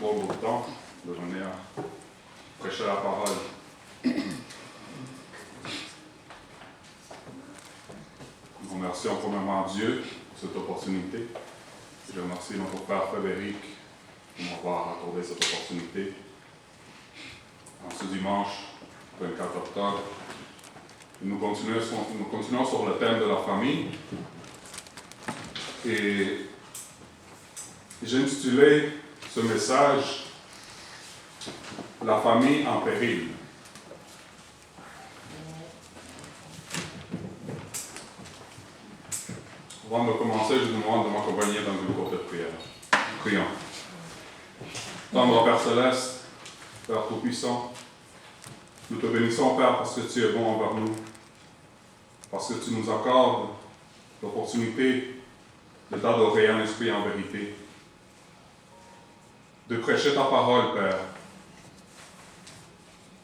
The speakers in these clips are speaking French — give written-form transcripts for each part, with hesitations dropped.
pas beaucoup de temps de venir prêcher la parole. Nous remercions premièrement Dieu pour cette opportunité. Je remercie notre frère Frédéric de m'avoir accordé cette opportunité. En ce dimanche 24 octobre, nous continuons sur le thème de la famille. Et j'ai intitulé ce message « La famille en péril ». Avant de commencer, je vous demande de m'accompagner dans une courte prière. Prions. Tendre Père Céleste, Père Tout-Puissant, nous te bénissons, Père, parce que tu es bon envers nous, parce que tu nous accordes l'opportunité de t'adorer en esprit et en vérité, de prêcher ta parole, Père.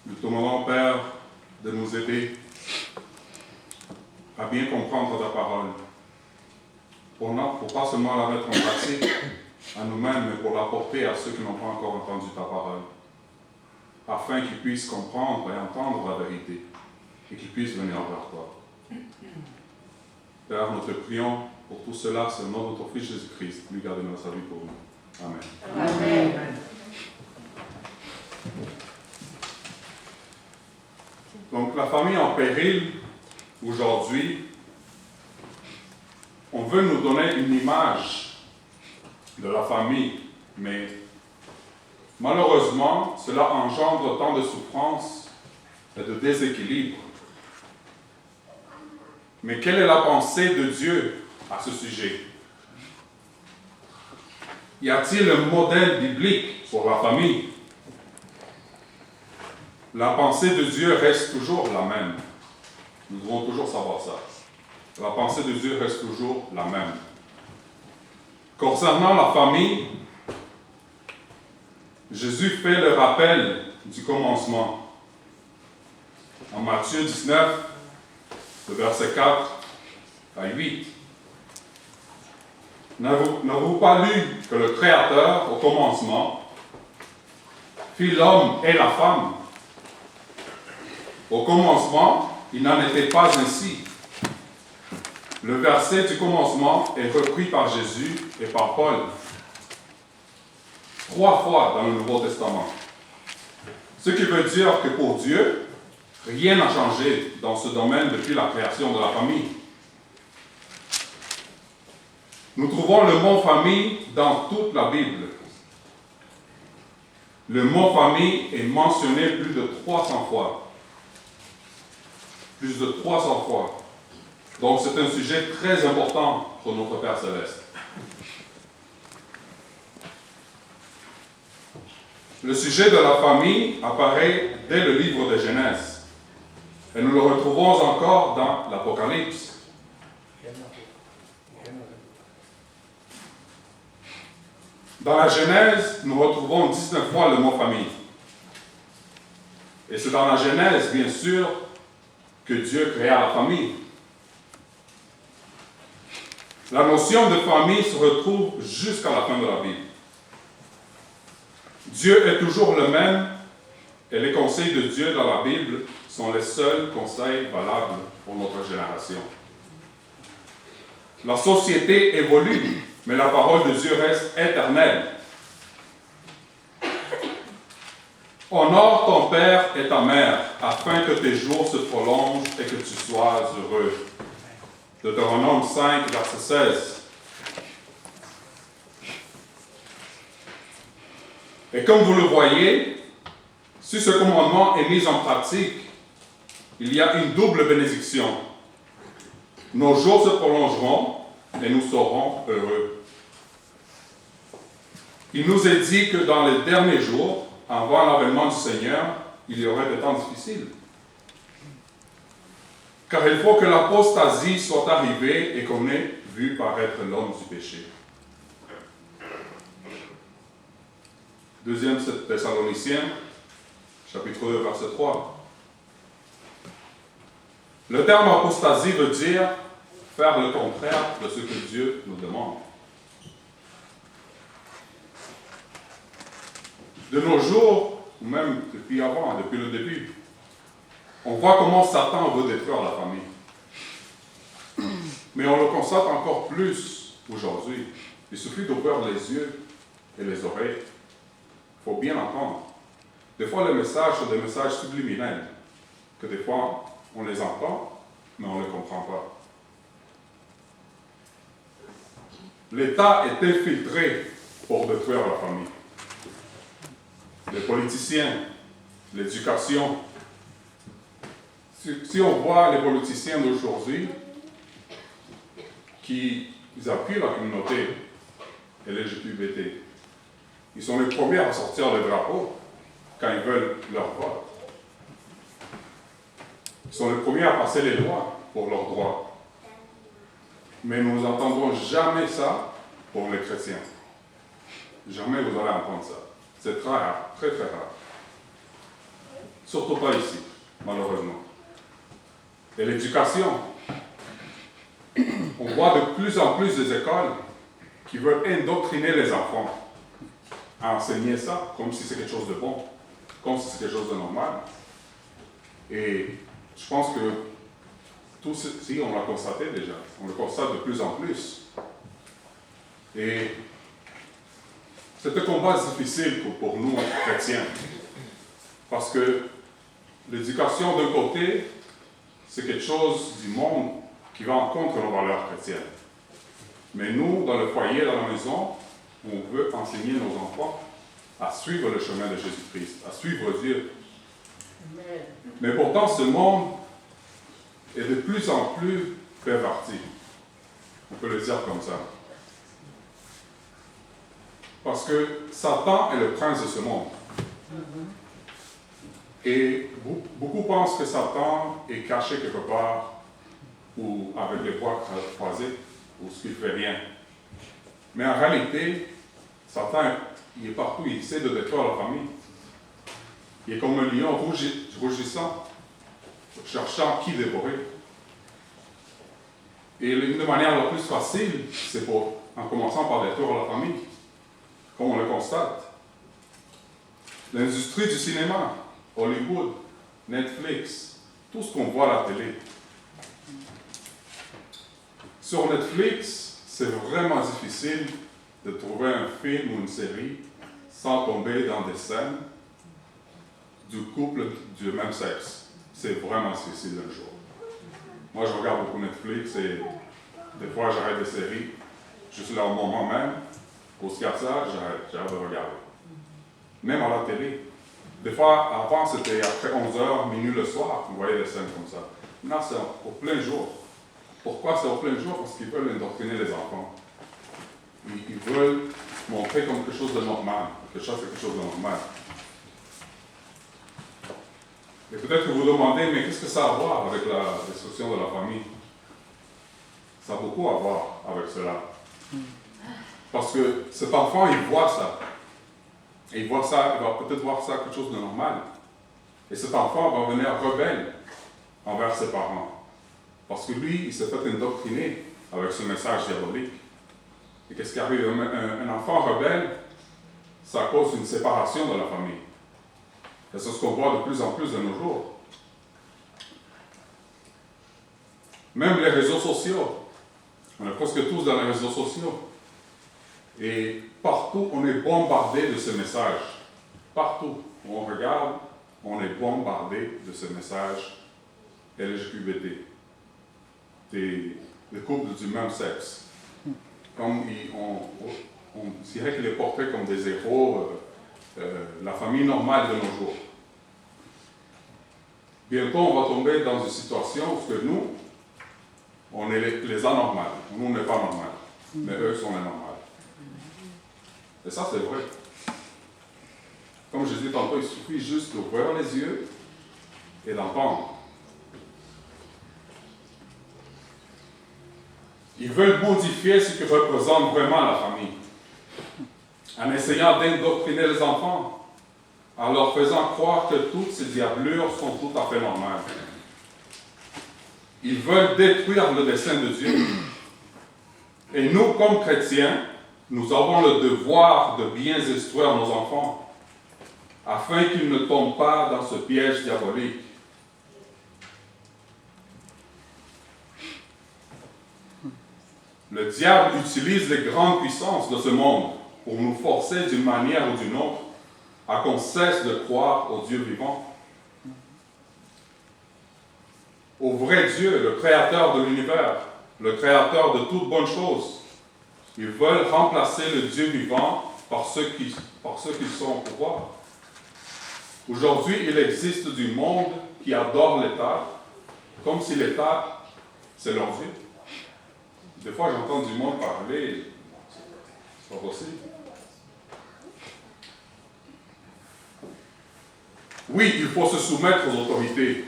Nous te demandons, Père, de nous aider à bien comprendre ta parole, pour pas seulement la mettre en pratique à nous-mêmes, mais pour l'apporter à ceux qui n'ont pas encore entendu ta parole, afin qu'ils puissent comprendre et entendre la vérité, et qu'ils puissent venir vers toi. Père, nous te prions pour tout cela, c'est le nom de ton Fils Jésus-Christ. Lui garde notre vie pour nous. Amen. Amen. Donc, la famille en péril, aujourd'hui, on veut nous donner une image de la famille, mais malheureusement, cela engendre tant de souffrance et de déséquilibre. Mais quelle est la pensée de Dieu à ce sujet? Y a-t-il un modèle biblique pour la famille? La pensée de Dieu reste toujours la même. Nous devons toujours savoir ça. La pensée de Dieu reste toujours la même. Concernant la famille, Jésus fait le rappel du commencement. En Matthieu 19, le verset 4 à 8. N'avez-vous pas lu que le Créateur, au commencement, fit l'homme et la femme? Au commencement, il n'en était pas ainsi. Le verset du commencement est repris par Jésus et par Paul 3 fois dans le Nouveau Testament. Ce qui veut dire que pour Dieu, rien n'a changé dans ce domaine depuis la création de la famille. Nous trouvons le mot famille dans toute la Bible. Le mot famille est mentionné plus de 300 fois. Plus de 300 fois. Donc c'est un sujet très important pour notre Père Céleste. Le sujet de la famille apparaît dès le livre de Genèse. Et nous le retrouvons encore dans l'Apocalypse. Dans la Genèse, nous retrouvons 19 fois le mot famille. Et c'est dans la Genèse, bien sûr, que Dieu créa la famille. La notion de famille se retrouve jusqu'à la fin de la Bible. Dieu est toujours le même et les conseils de Dieu dans la Bible sont les seuls conseils valables pour notre génération. La société évolue, mais la parole de Dieu reste éternelle. Honore ton père et ta mère, afin que tes jours se prolongent et que tu sois heureux. Deutéronome 5, verset 16. Et comme vous le voyez, si ce commandement est mis en pratique, il y a une double bénédiction. Nos jours se prolongeront et nous serons heureux. Il nous est dit que dans les derniers jours, avant l'avènement du Seigneur, il y aurait des temps difficiles. Car il faut que l'apostasie soit arrivée et qu'on ait vu paraître l'homme du péché. 2 Thessaloniciens, chapitre 2, verset 3. Le terme apostasie veut dire faire le contraire de ce que Dieu nous demande. De nos jours, ou même depuis avant, depuis le début, on voit comment Satan veut détruire la famille. Mais on le constate encore plus aujourd'hui. Il suffit d'ouvrir les yeux et les oreilles. Il faut bien entendre. Des fois, les messages sont des messages subliminels, que des fois, on les entend, mais on ne les comprend pas. L'État est infiltré pour détruire la famille. Les politiciens, l'éducation. Si on voit les politiciens d'aujourd'hui qui appuient la communauté LGBT, ils sont les premiers à sortir le drapeau quand ils veulent leur vote. Ils sont les premiers à passer les lois pour leurs droits. Mais nous n'entendrons jamais ça pour les chrétiens. Jamais vous allez entendre ça. C'est très rare, très très rare. Surtout pas ici, malheureusement. Et l'éducation. On voit de plus en plus des écoles qui veulent indoctriner les enfants à enseigner ça comme si c'est quelque chose de bon, comme si c'est quelque chose de normal. Et je pense que tout ceci, on l'a constaté déjà. On le constate de plus en plus. Et c'est un combat difficile pour nous, chrétiens. Parce que l'éducation, d'un côté, c'est quelque chose du monde qui va en contre nos valeurs chrétiennes. Mais nous, dans le foyer, dans la maison, on veut enseigner nos enfants à suivre le chemin de Jésus-Christ, à suivre Dieu. Amen. Mais pourtant, ce monde est de plus en plus perverti. On peut le dire comme ça. Parce que Satan est le prince de ce monde. Et beaucoup pensent que Satan est caché quelque part ou avec les bras croisés ou ce qu'il ne fait rien. Mais en réalité, Satan, il est partout, il essaie de détruire la famille. Il est comme un lion rougissant, cherchant qui dévorer. Et l'une des manières la plus facile, c'est en commençant par détruire la famille, comme on le constate. L'industrie du cinéma, Hollywood, Netflix, tout ce qu'on voit à la télé. Sur Netflix, c'est vraiment difficile de trouver un film ou une série sans tomber dans des scènes du couple du même sexe. C'est vraiment difficile un jour. Moi, je regarde beaucoup Netflix et des fois, j'arrête des séries. Je suis là au moment même. Pour ce qu'il y a de ça, j'arrête de regarder. Même à la télé. Des fois, avant, c'était après 11h, minuit le soir, on voyait des scènes comme ça. Maintenant, c'est au plein jour. Pourquoi c'est au plein jour? Parce qu'ils veulent indoctriner les enfants. Ils veulent montrer comme quelque chose de normal. Que ça, c'est quelque chose de normal. Et peut-être que vous demandez, mais qu'est-ce que ça a à voir avec la destruction de la famille? Ça a beaucoup à voir avec cela. Parce que cet enfant, il voit ça. Et il voit ça, il va peut-être voir ça quelque chose de normal. Et cet enfant va venir rebelle envers ses parents. Parce que lui, il s'est fait indoctriner avec ce message diabolique. Et qu'est-ce qui arrive? Un enfant rebelle, ça cause une séparation de la famille. Et c'est ce qu'on voit de plus en plus de nos jours. Même les réseaux sociaux. On est presque tous dans les réseaux sociaux. Et partout, on est bombardé de ce message. Partout où on regarde, on est bombardé de ce message LGBT. Des couples du même sexe. Comme on dirait qu'il est porté comme des héros, la famille normale de nos jours. Bientôt, on va tomber dans une situation où nous, on est les anormales. Nous, on n'est pas normal. Mais eux sont les normales. Et ça, c'est vrai. Comme je disais tantôt, il suffit juste d'ouvrir les yeux et d'entendre. Ils veulent modifier ce que représente vraiment la famille, en essayant d'indoctriner les enfants, en leur faisant croire que toutes ces diablures sont tout à fait normales. Ils veulent détruire le dessein de Dieu. Et nous, comme chrétiens, nous avons le devoir de bien instruire nos enfants afin qu'ils ne tombent pas dans ce piège diabolique. Le diable utilise les grandes puissances de ce monde pour nous forcer d'une manière ou d'une autre à qu'on cesse de croire au Dieu vivant, au vrai Dieu, le créateur de l'univers, le créateur de toutes bonnes choses. Ils veulent remplacer le Dieu vivant par ceux qui sont au pouvoir. Aujourd'hui, il existe du monde qui adore l'État, comme si l'État, c'est leur Dieu. Des fois, j'entends du monde parler, c'est pas possible. Oui, il faut se soumettre aux autorités.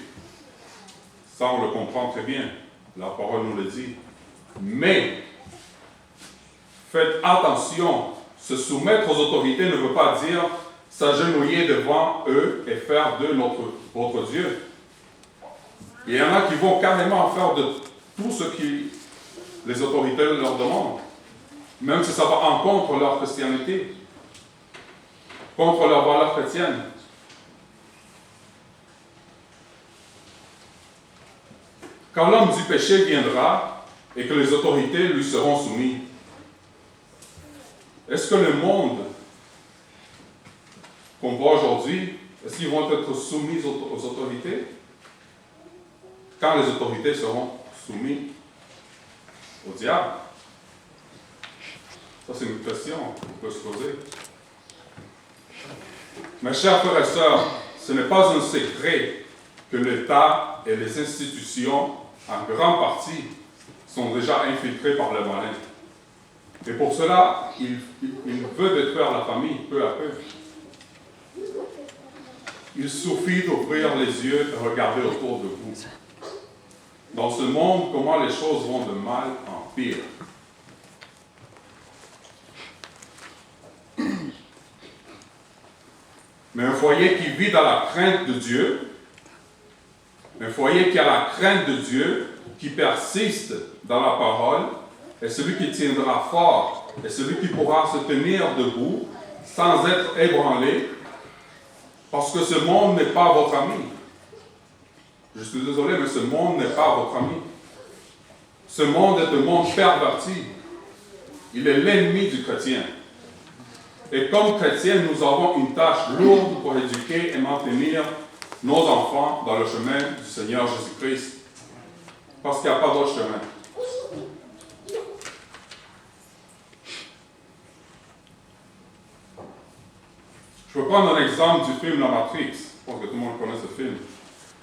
Ça, on le comprend très bien. La parole nous le dit. Mais, faites attention, se soumettre aux autorités ne veut pas dire s'agenouiller devant eux et faire d'eux votre Dieu. Il y en a qui vont carrément faire de tout ce que les autorités leur demandent, même si ça va en contre leur christianité, contre leurs valeurs chrétiennes. Quand l'homme du péché viendra et que les autorités lui seront soumises, est-ce que le monde qu'on voit aujourd'hui, est-ce qu'ils vont être soumis aux autorités? Quand les autorités seront soumises au diable? Ça, c'est une question qu'on peut se poser. Mes chers frères et sœurs, ce n'est pas un secret que l'État et les institutions, en grande partie, sont déjà infiltrés par le malin. Et pour cela, il veut détruire la famille peu à peu. Il suffit d'ouvrir les yeux et regarder autour de vous. Dans ce monde, comment les choses vont de mal en pire. Mais un foyer qui vit dans la crainte de Dieu, un foyer qui a la crainte de Dieu, qui persiste dans la parole, est celui qui tiendra fort, est celui qui pourra se tenir debout sans être ébranlé, parce que ce monde n'est pas votre ami. Je suis désolé, mais ce monde n'est pas votre ami. Ce monde est un monde perverti. Il est l'ennemi du chrétien. Et comme chrétiens, nous avons une tâche lourde pour éduquer et maintenir nos enfants dans le chemin du Seigneur Jésus-Christ. Parce qu'il n'y a pas d'autre chemin. Je vais prendre un exemple du film La Matrix. Je pense que tout le monde connaît ce film.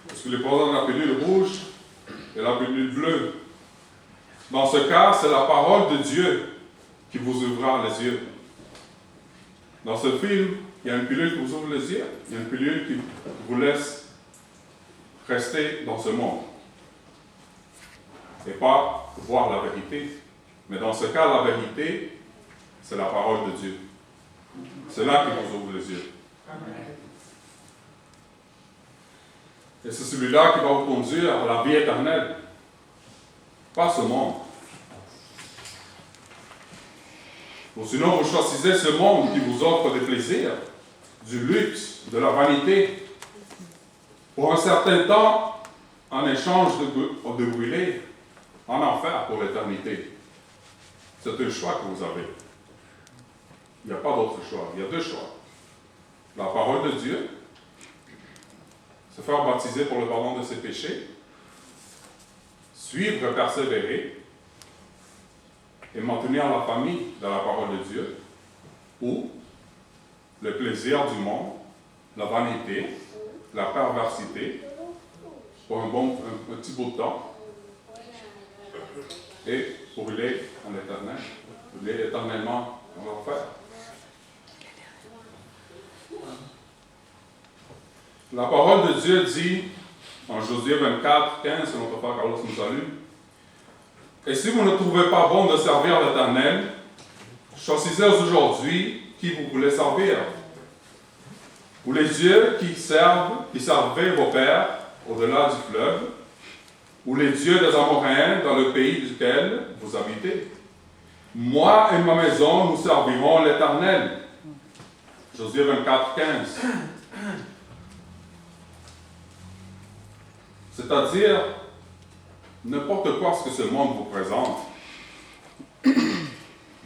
Parce que les présents de la pilule rouge et la pilule bleue. Dans ce cas, c'est la parole de Dieu qui vous ouvrira les yeux. Dans ce film, il y a une pilule qui vous ouvre les yeux, il y a une pilule qui vous laisse rester dans ce monde. Et pas voir la vérité. Mais dans ce cas, la vérité, c'est la parole de Dieu. C'est là qu'il vous ouvre les yeux. Et c'est celui-là qui va vous conduire à la vie éternelle. Pas ce monde. Ou sinon, vous choisissez ce monde qui vous offre des plaisirs, du luxe, de la vanité, pour un certain temps, en échange de brûler en enfer pour l'éternité. C'est un choix que vous avez. Il n'y a pas d'autre choix. Il y a deux choix. La parole de Dieu, se faire baptiser pour le pardon de ses péchés, suivre et persévérer, et maintenir la famille dans la parole de Dieu, ou le plaisir du monde, la vanité, la perversité, pour un petit bout de temps, et brûler en éternel, brûler éternellement en enfer. La parole de Dieu dit, en Josué 24, 15, que notre Père Carlos nous a lu, « Et si vous ne trouvez pas bon de servir l'Éternel, choisissez aujourd'hui qui vous voulez servir. Ou les dieux qui servaient vos pères au-delà du fleuve, ou les dieux des Amoréens dans le pays duquel vous habitez. Moi et ma maison, nous servirons l'Éternel. » Josué 24, 15. C'est-à-dire, n'importe quoi ce que ce monde vous présente,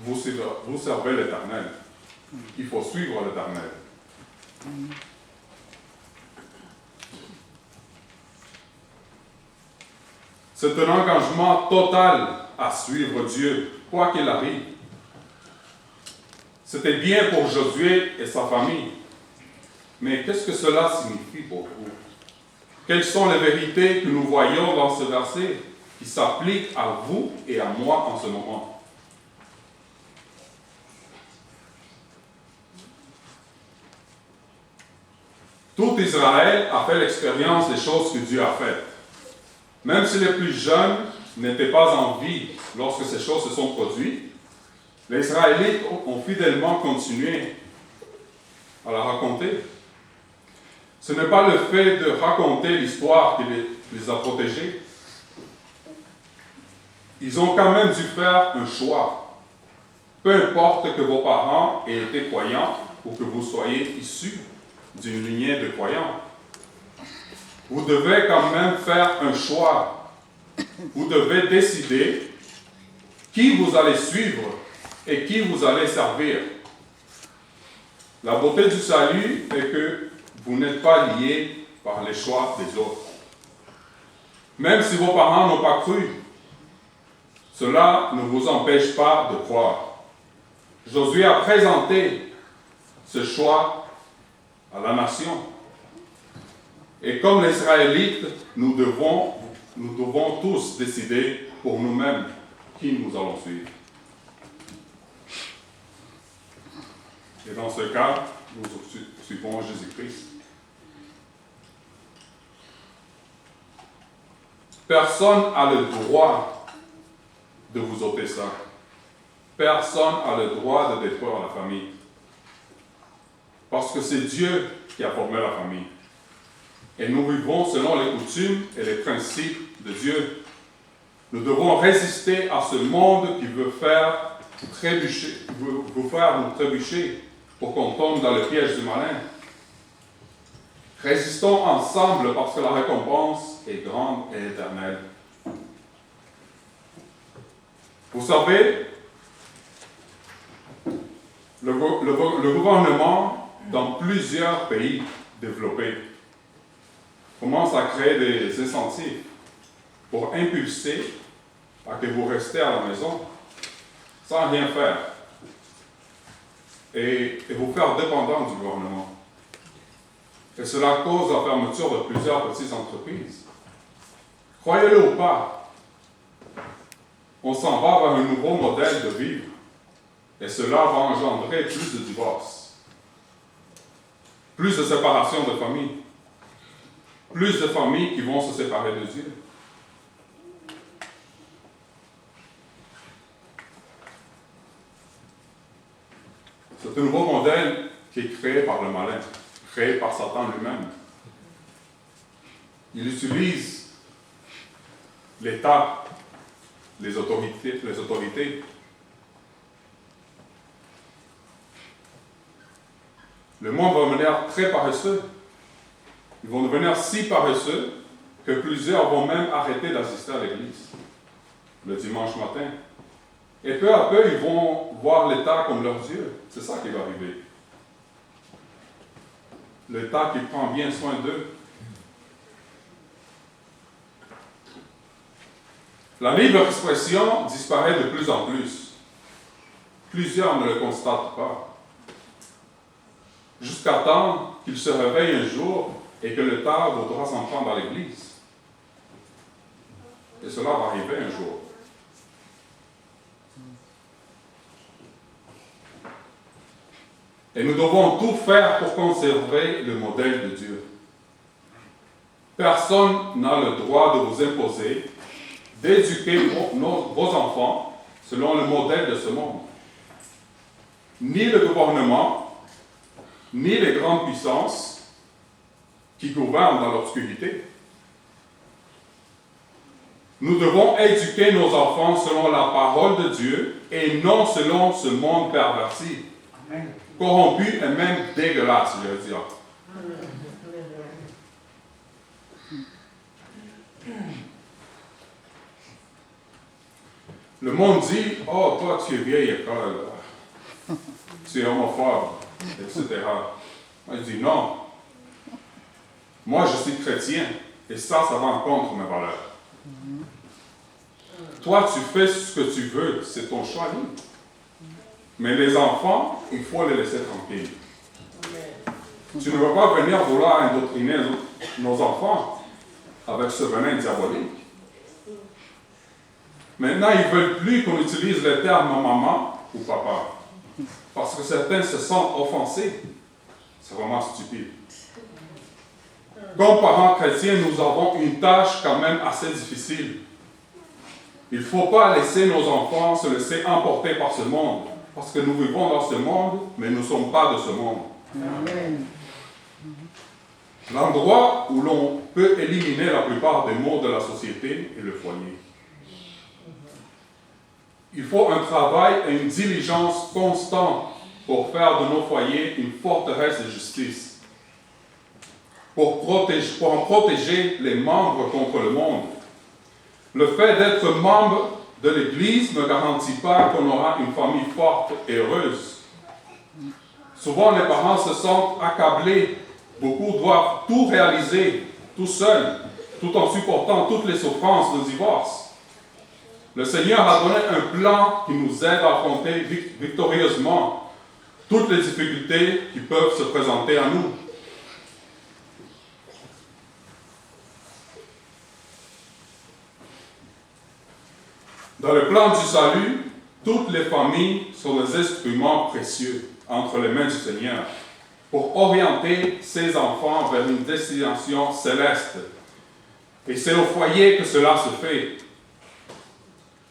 vous servez l'Éternel. Il faut suivre l'Éternel. C'est un engagement total à suivre Dieu, quoi qu'il arrive. C'était bien pour Josué et sa famille. Mais qu'est-ce que cela signifie pour vous? Quelles sont les vérités que nous voyons dans ce verset qui s'appliquent à vous et à moi en ce moment? Tout Israël a fait l'expérience des choses que Dieu a faites. Même si les plus jeunes n'étaient pas en vie lorsque ces choses se sont produites, les Israélites ont fidèlement continué à la raconter. Ce n'est pas le fait de raconter l'histoire qui les a protégés. Ils ont quand même dû faire un choix. Peu importe que vos parents aient été croyants ou que vous soyez issus d'une lignée de croyants. Vous devez quand même faire un choix. Vous devez décider qui vous allez suivre et qui vous allez servir. La beauté du salut est que vous n'êtes pas liés par les choix des autres. Même si vos parents n'ont pas cru, cela ne vous empêche pas de croire. Josué a présenté ce choix à la nation. Et comme les Israélites, nous devons tous décider pour nous-mêmes qui nous allons suivre. Et dans ce cas, nous suivons Jésus-Christ. Personne n'a le droit de vous ôter ça. Personne n'a le droit de détruire la famille. Parce que c'est Dieu qui a formé la famille. Et nous vivons selon les coutumes et les principes de Dieu. Nous devons résister à ce monde qui veut faire nous trébucher pour qu'on tombe dans le piège du malin. Résistons ensemble parce que la récompense est grande et éternelle. Vous savez, le gouvernement dans plusieurs pays développés commence à créer des incentives pour impulser à que vous restez à la maison sans rien faire et vous faire dépendant du gouvernement. Et cela cause la fermeture de plusieurs petites entreprises. Croyez-le ou pas, on s'en va vers un nouveau modèle de vivre et cela va engendrer plus de divorces, plus de séparation de familles, plus de familles qui vont se séparer de Dieu. C'est un nouveau modèle qui est créé par le malin, créé par Satan lui-même. Il utilise l'État, les autorités. Le monde va devenir très paresseux. Ils vont devenir si paresseux que plusieurs vont même arrêter d'assister à l'église le dimanche matin. Et peu à peu, ils vont voir l'État comme leur Dieu. C'est ça qui va arriver. L'État qui prend bien soin d'eux. La libre expression disparaît de plus en plus. Plusieurs ne le constatent pas. Jusqu'à temps qu'ils se réveillent un jour et que l'État voudra s'en prendre à l'Église. Et cela va arriver un jour. Et nous devons tout faire pour conserver le modèle de Dieu. Personne n'a le droit de vous imposer d'éduquer vos enfants selon le modèle de ce monde. Ni le gouvernement, ni les grandes puissances qui gouvernent dans l'obscurité. Nous devons éduquer nos enfants selon la parole de Dieu et non selon ce monde perverti, corrompu et même dégueulasse, je veux dire. Le monde dit, oh, toi, tu es vieille école, tu es homophobe, etc. Moi, je dis, non. Moi, je suis chrétien, et ça va contre mes valeurs. Toi, tu fais ce que tu veux, c'est ton choix libre. Mais les enfants, il faut les laisser tranquilles. Tu ne vas pas venir vouloir indoctriner nos enfants avec ce venin diabolique. Maintenant, ils ne veulent plus qu'on utilise le terme maman ou papa. Parce que certains se sentent offensés. C'est vraiment stupide. Comme parents chrétiens, nous avons une tâche quand même assez difficile. Il ne faut pas laisser nos enfants se laisser emporter par ce monde. Parce que nous vivons dans ce monde, mais nous ne sommes pas de ce monde. Amen. L'endroit où l'on peut éliminer la plupart des maux de la société est le foyer. Il faut un travail et une diligence constante pour faire de nos foyers une forteresse de justice, pour en protéger les membres contre le monde. Le fait d'être membre de l'Église ne garantit pas qu'on aura une famille forte et heureuse. Souvent, les parents se sentent accablés. Beaucoup doivent tout réaliser tout seuls, tout en supportant toutes les souffrances de divorce. Le Seigneur a donné un plan qui nous aide à affronter victorieusement toutes les difficultés qui peuvent se présenter à nous. Dans le plan du salut, toutes les familles sont des instruments précieux entre les mains du Seigneur pour orienter ses enfants vers une destination céleste. Et c'est au foyer que cela se fait.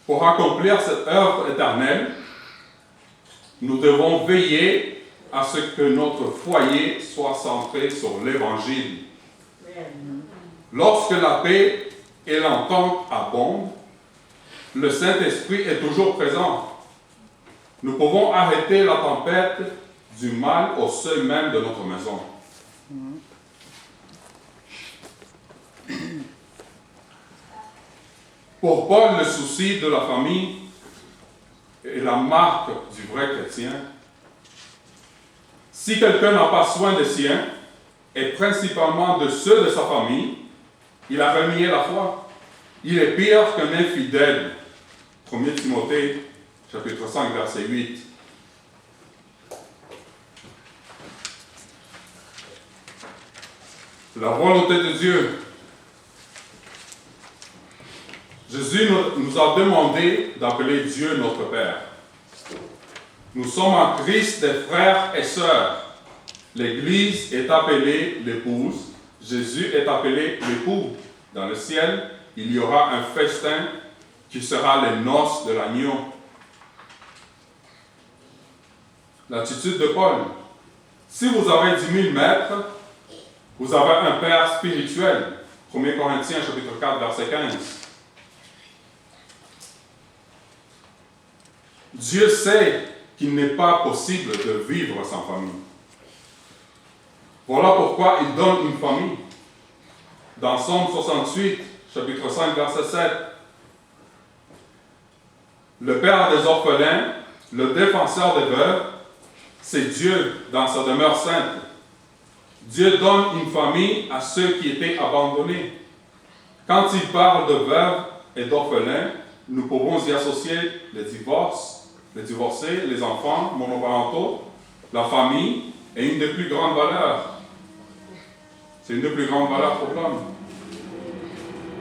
Pour accomplir cette œuvre éternelle, nous devons veiller à ce que notre foyer soit centré sur l'Évangile. Lorsque la paix et l'entente abondent, le Saint-Esprit est toujours présent. Nous pouvons arrêter la tempête du mal au seuil même de notre maison. Pour Paul, le souci de la famille est la marque du vrai chrétien. Si quelqu'un n'a pas soin des siens, et principalement de ceux de sa famille, il a renié la foi. Il est pire qu'un infidèle. 1 Timothée, chapitre 5, verset 8. La volonté de Dieu. Jésus nous a demandé d'appeler Dieu notre Père. Nous sommes en Christ des frères et sœurs. L'Église est appelée l'épouse. Jésus est appelé l'époux. Dans le ciel, il y aura un festin qui sera les noces de l'agneau. L'attitude de Paul. Si vous avez 10 000 maîtres, vous avez un Père spirituel. 1 Corinthiens, chapitre 4, verset 15. Dieu sait qu'il n'est pas possible de vivre sans famille. Voilà pourquoi il donne une famille. Dans Psaume 68, chapitre 5, verset 7, le Père des orphelins, le défenseur des veuves, c'est Dieu dans sa demeure sainte. Dieu donne une famille à ceux qui étaient abandonnés. Quand il parle de veuves et d'orphelins, nous pouvons y associer les divorces, les divorcés, les enfants monoparentaux, la famille est une des plus grandes valeurs. C'est une des plus grandes valeurs pour l'homme.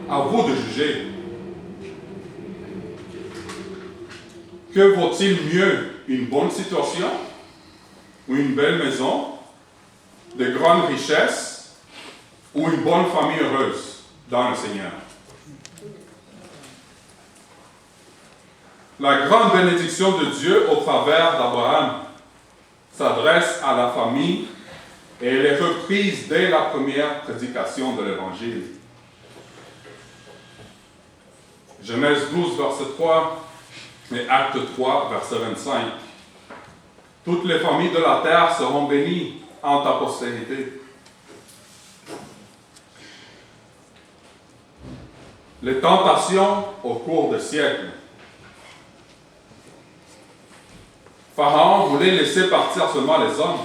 À vous de juger. Que vaut-il mieux, une bonne situation ou une belle maison, de grandes richesses ou une bonne famille heureuse dans le Seigneur? La grande bénédiction de Dieu au travers d'Abraham s'adresse à la famille et elle est reprise dès la première prédication de l'Évangile. Genèse 12, verset 3, et Acte 3, verset 25. Toutes les familles de la terre seront bénies en ta postérité. les tentations au cours des siècles. Pharaon voulait laisser partir seulement les hommes,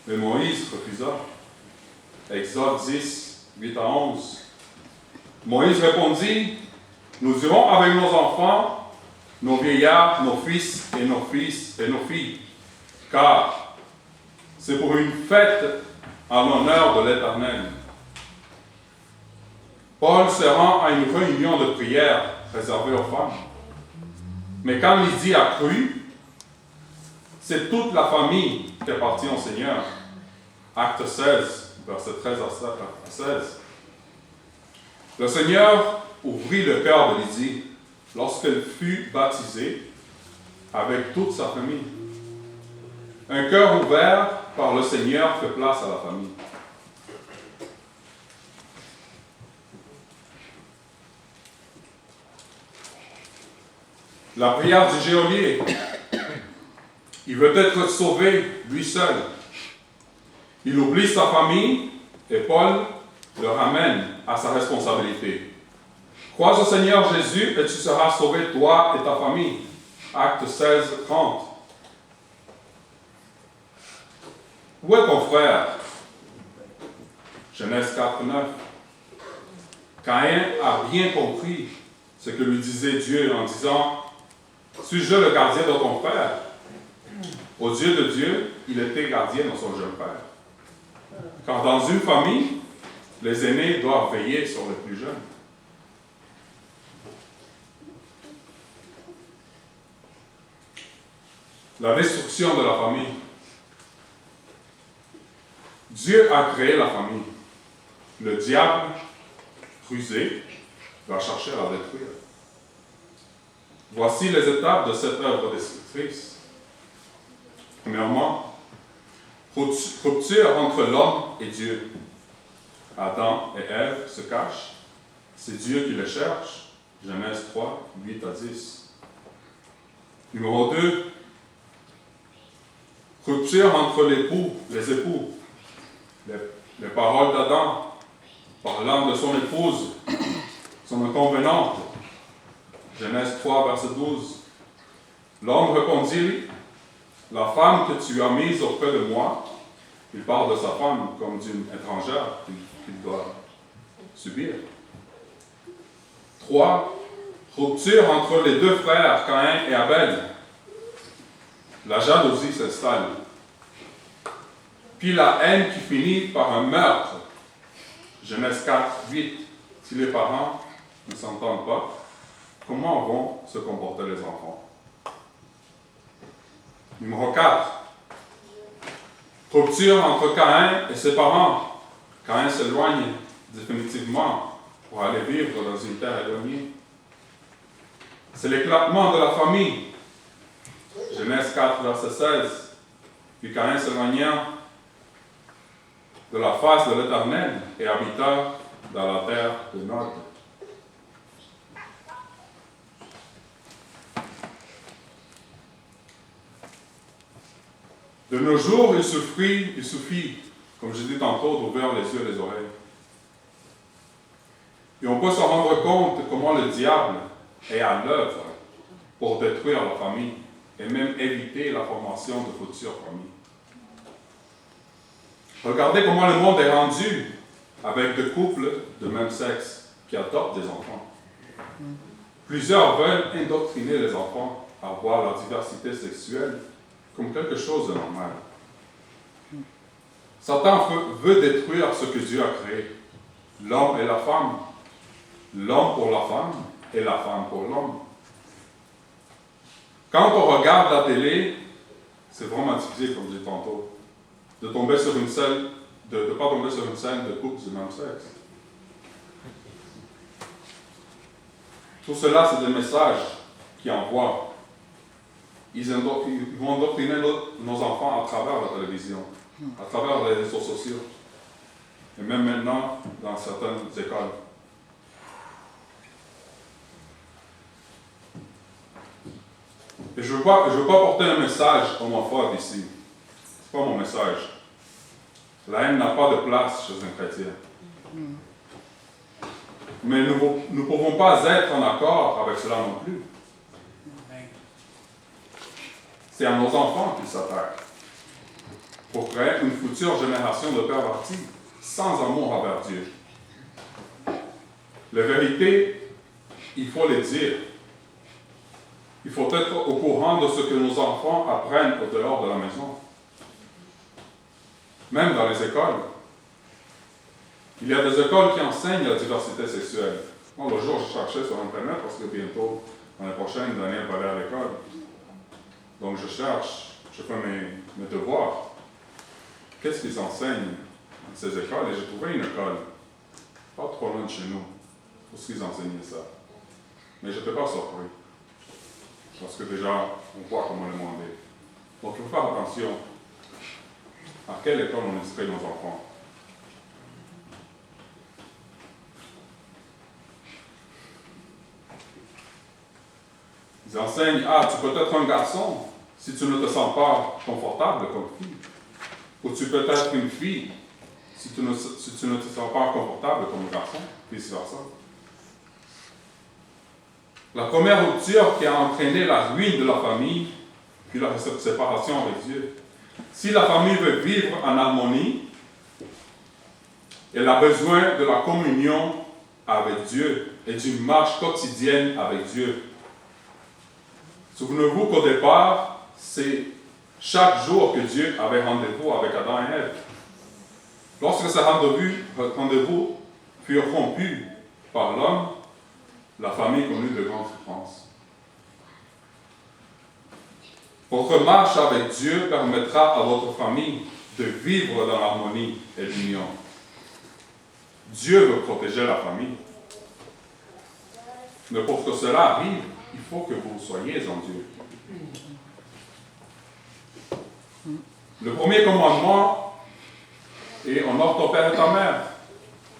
mais Moïse refusa. Exode 10, 8 à 11. Moïse répondit, nous irons avec nos enfants, nos vieillards, nos fils et nos filles, car c'est pour une fête en l'honneur de l'Éternel. Paul se rend à une réunion de prière réservée aux femmes. Mais quand Lydie a cru, c'est toute la famille qui est partie au Seigneur. Acte 16, versets 13 à 16. Le Seigneur ouvrit le cœur de Lydie lorsqu'elle fut baptisée avec toute sa famille. Un cœur ouvert par le Seigneur fait place à la famille. La prière du geôlier. Il veut être sauvé, lui seul. Il oublie sa famille et Paul le ramène à sa responsabilité. Crois au Seigneur Jésus et tu seras sauvé, toi et ta famille. Acte 16, 30. Où est ton frère? Genèse 4, 9. Caïn a bien compris ce que lui disait Dieu en disant, suis-je le gardien de ton frère? Aux yeux de Dieu, il était gardien de son jeune père. Car dans une famille, les aînés doivent veiller sur les plus jeunes. La destruction de la famille. Dieu a créé la famille. Le diable, rusé, va chercher à la détruire. Voici les étapes de cette œuvre destructrice. Premièrement, rupture entre l'homme et Dieu. Adam et Ève se cachent. C'est Dieu qui les cherche. Genèse 3, 8 à 10. Numéro 2, rupture entre les époux. Les paroles d'Adam, parlant de son épouse, sont inconvenantes. Genèse 3, verset 12. L'homme répondit, la femme que tu as mise auprès de moi, il parle de sa femme comme d'une étrangère qu'il doit subir. 3. Rupture entre les deux frères, Caïn et Abel. La jalousie s'installe. Puis la haine qui finit par un meurtre. Genèse 4, 8. Si les parents ne s'entendent pas, comment vont se comporter les enfants? Numéro 4. Rupture entre Caïn et ses parents. Caïn s'éloigne définitivement pour aller vivre dans une terre éloignée. C'est l'éclatement de la famille. Genèse 4, verset 16. Puis Caïn s'éloigna de la face de l'Éternel et habita dans la terre de Nod. De nos jours, il suffit, comme je dis tantôt, d'ouvrir les yeux et les oreilles. Et on peut se rendre compte comment le diable est à l'œuvre pour détruire la famille et même éviter la formation de futures familles. Regardez comment le monde est rendu avec des couples de même sexe qui adoptent des enfants. Plusieurs veulent indoctriner les enfants à voir leur diversité sexuelle comme quelque chose de normal. Satan veut détruire ce que Dieu a créé. L'homme et la femme. L'homme pour la femme et la femme pour l'homme. Quand on regarde la télé, c'est vraiment difficile, comme je disais tantôt, de ne pas tomber sur une scène de couple du même sexe. Tout cela, c'est des messages qui envoient. Ils vont endoctriner nos enfants à travers la télévision, à travers les réseaux sociaux, et même maintenant dans certaines écoles. Et je ne veux pas porter un message homophobe ici. Ce n'est pas mon message. La haine n'a pas de place chez un chrétien. Mais nous ne pouvons pas être en accord avec cela non plus. C'est à nos enfants qu'ils s'attaquent pour créer une future génération de pervertis sans amour envers Dieu. La vérité, il faut les dire. Il faut être au courant de ce que nos enfants apprennent au dehors de la maison. Même dans les écoles. Il y a des écoles qui enseignent la diversité sexuelle. Bon, le jour, je cherchais sur Internet parce que bientôt, l'année prochaine, Daniel va aller à l'école. Donc, je cherche, je fais mes devoirs. Qu'est-ce qu'ils enseignent dans ces écoles? Et j'ai trouvé une école, pas trop loin de chez nous, pour ce qu'ils enseignaient ça. Mais je n'étais pas surpris. Parce que déjà, on voit comment le monde est. Donc, il faut faire attention à quelle école on instruit nos enfants. Ils enseignent, tu peux être un garçon si tu ne te sens pas confortable comme fille. Ou tu peux être une fille si tu ne te sens pas confortable comme garçon, vice-versa. La première rupture qui a entraîné la ruine de la famille, puis la séparation avec Dieu. Si la famille veut vivre en harmonie, elle a besoin de la communion avec Dieu et d'une marche quotidienne avec Dieu. Souvenez-vous qu'au départ, c'est chaque jour que Dieu avait rendez-vous avec Adam et Ève. Lorsque ces rendez-vous furent rompus par l'homme, la famille connut de grandes souffrances. Votre marche avec Dieu permettra à votre famille de vivre dans l'harmonie et l'union. Dieu veut protéger la famille. Mais pour que cela arrive, il faut que vous soyez en Dieu. Le premier commandement est « honore ton père et ta mère ».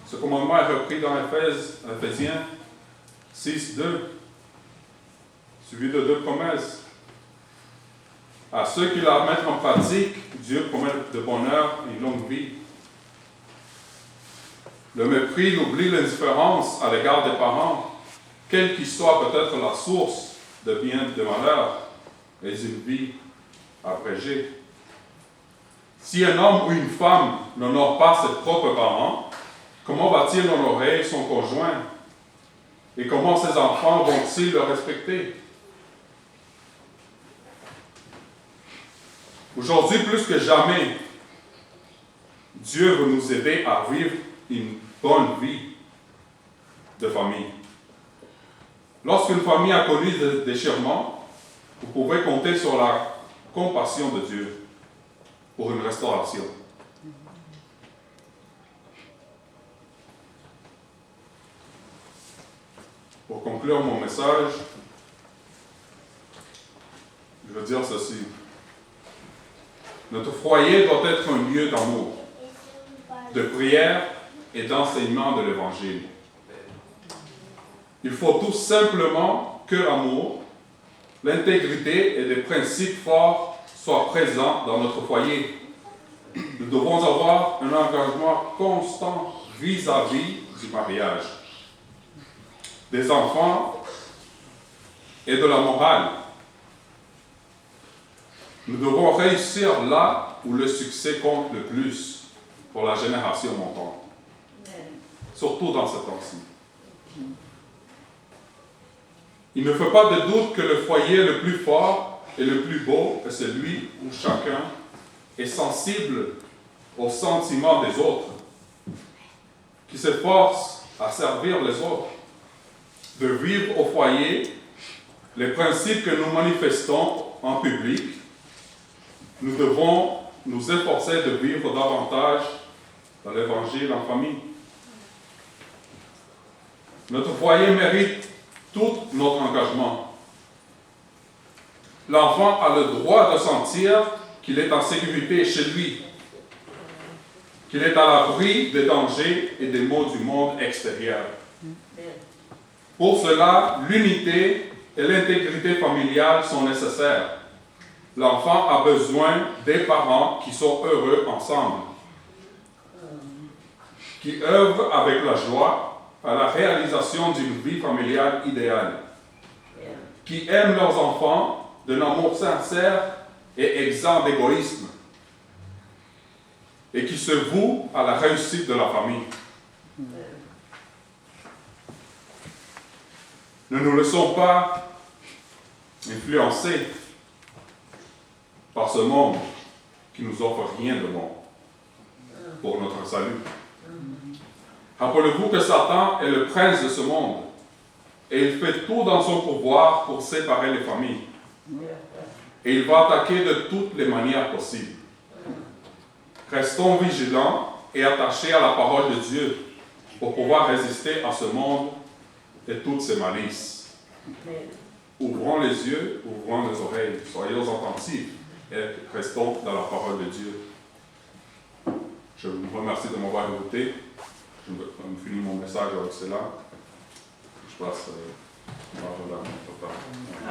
Ce commandement est repris dans Éphésiens 6, 2, suivi de 2 promesses. À ceux qui la mettent en pratique, Dieu promet de bonheur et une longue vie. Le mépris, l'oubli, l'indifférence à l'égard des parents, quelle qu'il soit peut-être la source de bien de malheur, et d'une vie abrégée. Si un homme ou une femme n'honore pas ses propres parents, comment va-t-il honorer son conjoint? Et comment ses enfants vont-ils le respecter? Aujourd'hui, plus que jamais, Dieu veut nous aider à vivre une bonne vie de famille. Lorsqu'une famille a connu des déchirements, vous pouvez compter sur la compassion de Dieu pour une restauration. Pour conclure mon message, je veux dire ceci. Notre foyer doit être un lieu d'amour, de prière et d'enseignement de l'Évangile. Il faut tout simplement que l'amour, l'intégrité et des principes forts soient présents dans notre foyer. Nous devons avoir un engagement constant vis-à-vis du mariage, des enfants et de la morale. Nous devons réussir là où le succès compte le plus pour la génération montante, surtout dans ce temps-ci. Il ne fait pas de doute que le foyer le plus fort et le plus beau est celui où chacun est sensible aux sentiments des autres, qui s'efforce à servir les autres, de vivre au foyer les principes que nous manifestons en public. Nous devons nous efforcer de vivre davantage dans l'Évangile en famille. Notre foyer mérite tout notre engagement. L'enfant a le droit de sentir qu'il est en sécurité chez lui, qu'il est à l'abri des dangers et des maux du monde extérieur. Pour cela, l'unité et l'intégrité familiale sont nécessaires. L'enfant a besoin des parents qui sont heureux ensemble, qui œuvrent avec la joie à la réalisation d'une vie familiale idéale, qui aiment leurs enfants d'un amour sincère et exempt d'égoïsme, et qui se vouent à la réussite de la famille. Ne nous laissons pas influencer par ce monde qui nous offre rien de bon pour notre salut. Rappelez-vous que Satan est le prince de ce monde et il fait tout dans son pouvoir pour séparer les familles. Et il va attaquer de toutes les manières possibles. Restons vigilants et attachés à la parole de Dieu pour pouvoir résister à ce monde et toutes ses malices. Ouvrons les yeux, ouvrons les oreilles, soyons attentifs et restons dans la parole de Dieu. Je vous remercie de m'avoir écouté. Je finis mon message avec cela. Je passe à la